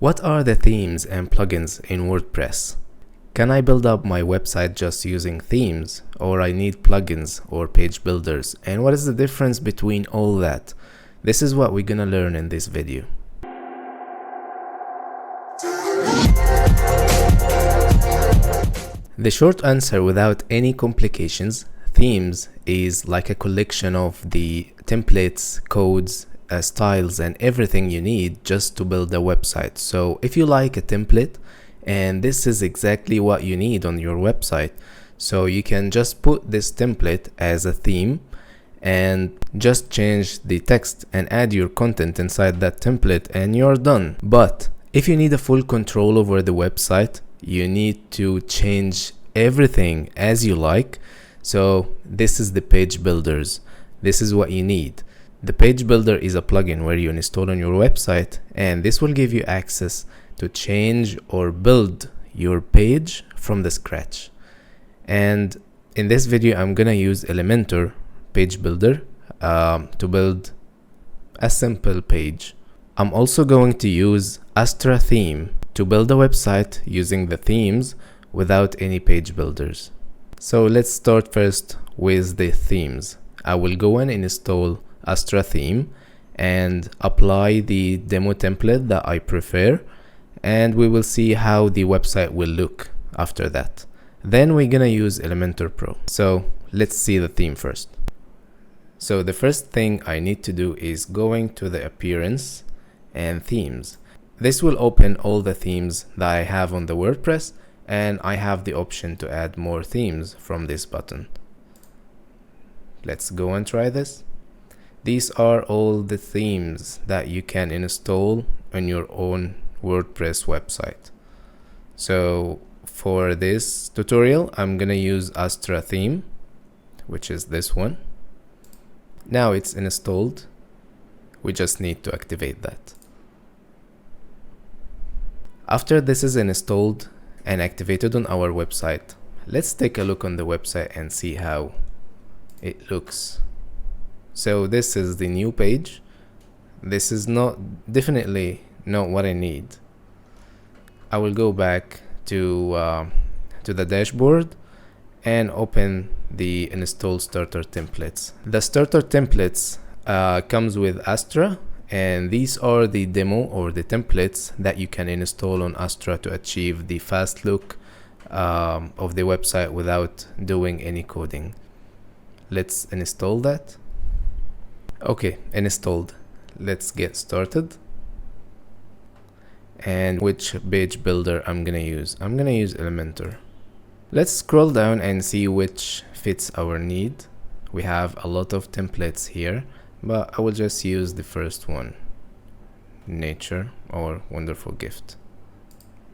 What are the themes and plugins in WordPress? Can I build up my website just using themes, or I need plugins or page builders? And what is the difference between all that? This is what we're gonna learn in this video. The short answer, without any complications, themes is like a collection of the templates, codes, styles and everything you need just to build a website. So if you like a template and this is exactly what you need on your website, so you can just put this template as a theme and just change the text and add your content inside that template and you're done. But if you need a full control over the website, you need to change everything as you like. So this is the page builders. This is what you need. The page builder is a plugin where you install on your website, and this will give you access to change or build your page from the scratch. And in this video, I'm gonna use Elementor page builder to build a simple page. I'm also going to use Astra theme to build a website using the themes without any page builders. So let's start first with the themes. I will go and install Astra theme and apply the demo template that I prefer, and we will see how the website will look after that. Then we're gonna use Elementor Pro. So let's see the theme first. So the first thing I need to do is going to the appearance and themes. This will open all the themes that I have on the WordPress, and I have the option to add more themes from this button. Let's go and try this. These are all the themes that you can install on your own WordPress website. So for this tutorial, I'm gonna use Astra theme, which is this one. Now it's installed. We just need to activate that. After this is installed and activated on our website, let's take a look on the website and see how it looks. So this is the new page. This is definitely not what I need. I will go back to the dashboard and open the install starter templates. The starter templates comes with Astra, and these are the demo or the templates that you can install on Astra to achieve the fast look of the website without doing any coding. Let's install that. Okay, installed. Let's get started. And which page builder I'm gonna use? I'm gonna use Elementor. Let's scroll down and see which fits our need. We have a lot of templates here, but I will just use the first one, nature or wonderful gift.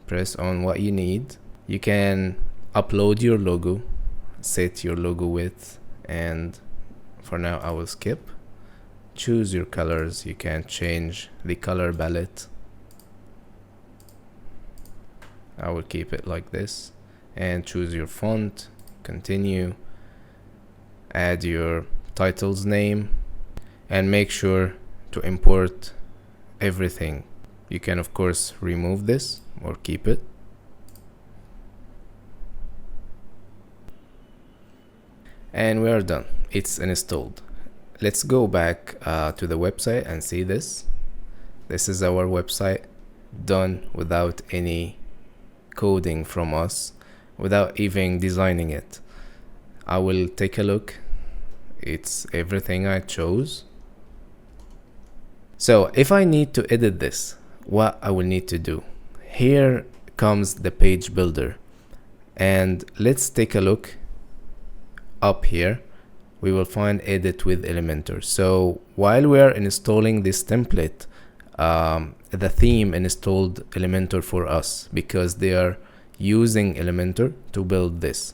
Press on what you need. You can upload your logo, set your logo width, and for now I will skip. Choose your colors. You can change the color palette. I will keep it like this, and choose your font. Continue. Add your title's name and make sure to import everything. You can of course remove this or keep it. And we are done. It's installed. Let's go back to the website and see this. This is our website, done without any coding from us, without even designing it. I will take a look. It's everything I chose. So if I need to edit this, what I will need to do? Here comes the page builder, and let's take a look up here. We will find edit with Elementor. So while we are installing this template, the theme installed Elementor for us because they are using Elementor to build this.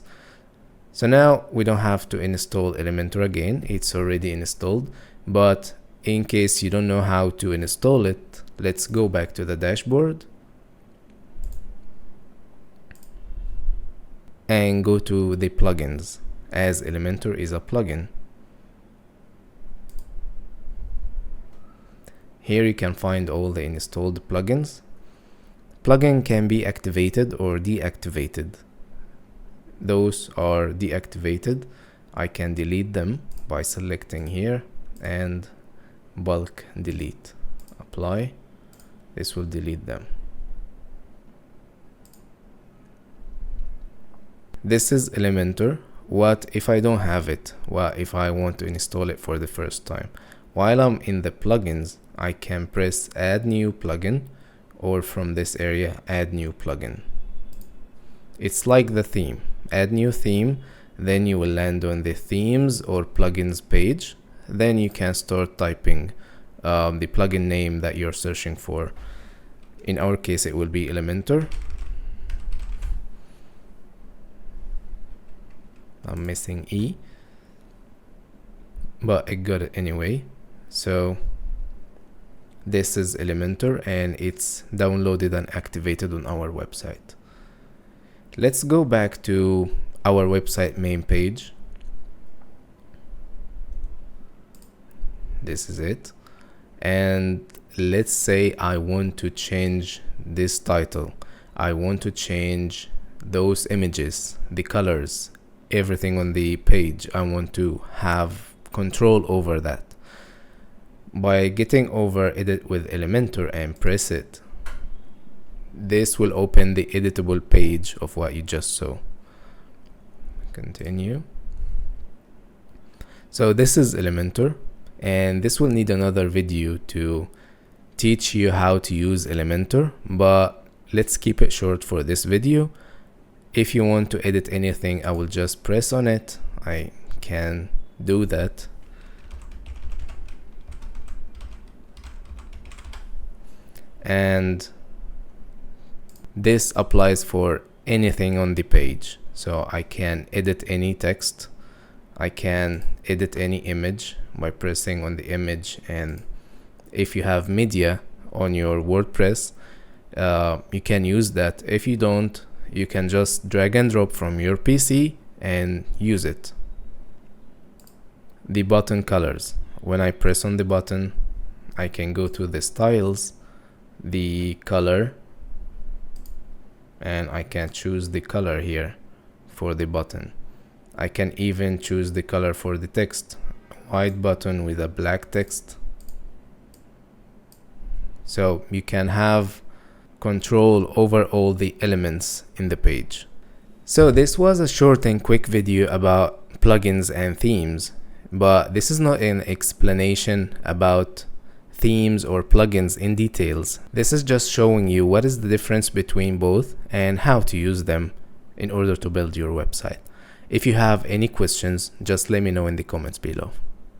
So now we don't have to install Elementor again. It's already installed. But in case you don't know how to install it, let's go back to the dashboard and go to the plugins, as Elementor is a plugin. Here you can find all the installed plugins. Plugin can be activated or deactivated. Those are deactivated. I can delete them by selecting here and bulk delete. Apply. This will delete them. This is Elementor. What if I don't have it? What if I want to install it for the first time? While I'm in the plugins, I can press add new plugin, or from this area add new plugin. It's like the theme. Add new theme, then you will land on the themes or plugins page. Then you can start typing the plugin name that you're searching for. In our case, it will be Elementor. I'm missing E, but I got it anyway. So this is Elementor, and it's downloaded and activated on our website. Let's go back to our website main page. This is it. And let's say I want to change this title. I want to change those images, the colors, everything on the page. I want to have control over that. By getting over edit with Elementor and press it, this will open the editable page of what you just saw. Continue. So this is Elementor, and this will need another video to teach you how to use Elementor, but let's keep it short for this video. If you want to edit anything, I will just press on it. I can do that. And this applies for anything on the page. So I can edit any text. I can edit any image by pressing on the image. And if you have media on your WordPress, you can use that. If you don't, you can just drag and drop from your PC and use it. The button colors. When I press on the button, I can go to the styles, the color, and I can choose the color here for the button. I can even choose the color for the text. White button with a black text. So you can have control over all the elements in the page. So this was a short and quick video about plugins and themes, but this is not an explanation about themes or plugins in details. This is just showing you what is the difference between both and how to use them in order to build your website. If you have any questions, just let me know in the comments below.